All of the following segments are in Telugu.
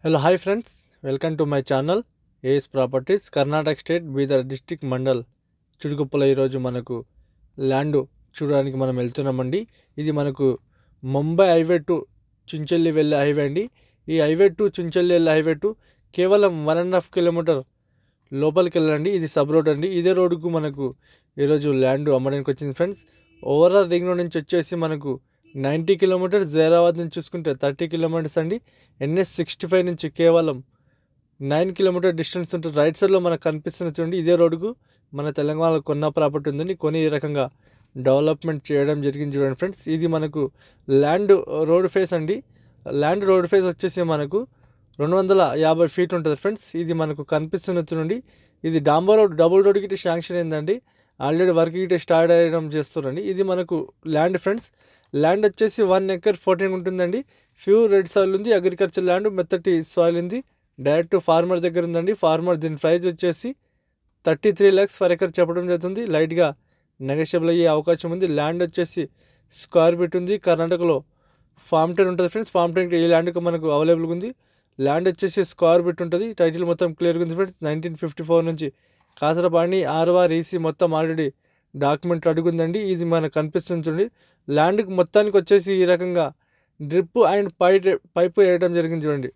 Hello, hi friends. Welcome to my channel AS Properties, Karnataka State, Bidar District, Mandal చుడుకుప్పల ఈరోజు మనకు ల్యాండ్ చూడడానికి మనం వెళ్తున్నామండి. ఇది మనకు ముంబై హైవే టు చుంచెల్లి వెళ్ళే హైవే అండి. ఈ హైవే టు చుంచెల్లి వెళ్ళే హైవే టు కేవలం 1.5 కిలోమీటర్ లోపలికి వెళ్ళండి. ఇది సబ్ రోడ్ అండి. ఇదే రోడ్డుకు మనకు ఈరోజు ల్యాండ్ అమ్మడానికి వచ్చింది ఫ్రెండ్స్. ఓవరాల్ రింగ్ రోడ్ నుంచి వచ్చేసి మనకు 90 కిలోమీటర్స్, జైరాబాద్ నుంచి చూసుకుంటే 30 కిలోమీటర్స్ అండి. NS 65 నుంచి కేవలం 9 కిలోమీటర్ డిస్టెన్స్ ఉంటుంది. రైట్ సైడ్లో మనకు కనిపిస్తున్న చూడండి, ఇదే రోడ్డుకు మన తెలంగాణలో కొన్న ప్రాపర్టీ ఉందండి. కొని ఈ రకంగా డెవలప్మెంట్ చేయడం జరిగింది చూడండి ఫ్రెండ్స్. ఇది మనకు ల్యాండ్ రోడ్ ఫేస్ అండి. ల్యాండ్ రోడ్ ఫేస్ వచ్చేసి మనకు 250 ఫీట్ ఉంటుంది ఫ్రెండ్స్. ఇది మనకు కనిపిస్తున్న చూడండి, ఇది డాంబర్ రోడ్, డబుల్ రోడ్ గిట్ట శాంక్షన్ అయిందండి. ఆల్రెడీ వర్క్ గిట్ట స్టార్ట్ అయ్యడం చేస్తున్నారండి. ఇది మనకు ల్యాండ్ ఫ్రెండ్స్. ల్యాండ్ వచ్చేసి 1 ఎకర్ 14 ఉంటుందండి. ఫ్యూ రెడ్ సాయిల్ ఉంది, అగ్రికల్చర్ ల్యాండ్, మెత్తటి సాయిల్ ఉంది. డైరెక్ట్ ఫార్మర్ దగ్గర ఉందండి. ఫార్మర్ దీని ప్రైస్ వచ్చేసి 33 lakhs పర్ ఎకర్ చెప్పడం జరుగుతుంది. లైట్గా నెగోషియబుల్ అయ్యే అవకాశం ఉంది. ల్యాండ్ వచ్చేసి స్క్వేర్ ఫీట్ ఉంది. కర్ణాటకలో ఫామ్ 10 ఉంటుంది ఫ్రెండ్స్. ఫామ్ 10 ఈ ల్యాండ్కి మనకు అవైలబుల్గా ఉంది. ల్యాండ్ వచ్చేసి స్క్వేర్ ఫీట్ ఉంటుంది. టైటిల్ మొత్తం క్లియర్గా ఉంది ఫ్రెండ్స్. 1954 నుంచి కాసరపాణి ఆర్ఆర్ ఈసీ మొత్తం ఆల్రెడీ డాక్యుమెంట్ అడుగుందండి. ఇది మనకు కనిపిస్తుంది చూడండి. ల్యాండ్కి మొత్తానికి వచ్చేసి ఈ రకంగా డ్రిప్ అండ్ పైపు వేయడం జరిగింది చూడండి,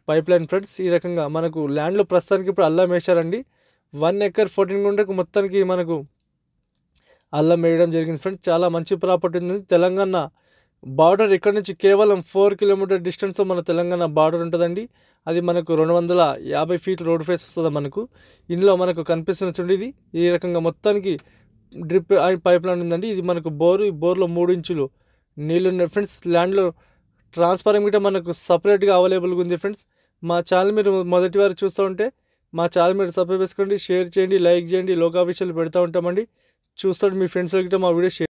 పైప్ లైన్ ఫ్రెండ్స్. ఈ రకంగా మనకు ల్యాండ్లో ప్రస్తుతానికి ఇప్పుడు అల్లం వేశారండి. 1 ఎకర్ 14 గుంటకు మొత్తానికి మనకు అల్లం వేయడం జరిగింది ఫ్రెండ్స్. చాలా మంచి ప్రాపర్టీ ఉంది. తెలంగాణ బార్డర్ ఇక్కడ నుంచి కేవలం 4 కిలోమీటర్ డిస్టెన్స్లో మన తెలంగాణ బార్డర్ ఉంటుందండి. అది మనకు 250 ఫీట్ రోడ్ ఫేస్ వస్తుంది మనకు. ఇందులో మనకు కనిపిస్తున్న చూడండి, ఇది ఈ రకంగా మొత్తానికి డ్రిప్ అండ్ పైప్ లైన్ ఉందండి. ఇది మనకు బోరు. ఈ బోర్లో 3 ఇంచులు నీళ్ళు ఉన్నాయి ఫ్రెండ్స్. ల్యాండ్లో ట్రాన్స్ఫార్మర్ గిట్ట మనకు సపరేట్గా అవైలబుల్గా ఉంది ఫ్రెండ్స్. మా ఛానల్ మీరు మొదటి వారు చూస్తూ ఉంటే మా ఛానల్ మీరు సబ్స్క్రైబ్ చేసుకోండి, షేర్ చేయండి, లైక్ చేయండి. లోకా విషయాలు పెడతా ఉంటామండి. చూస్తాడు మీ ఫ్రెండ్స్ గిట్ట మా వీడియో షేర్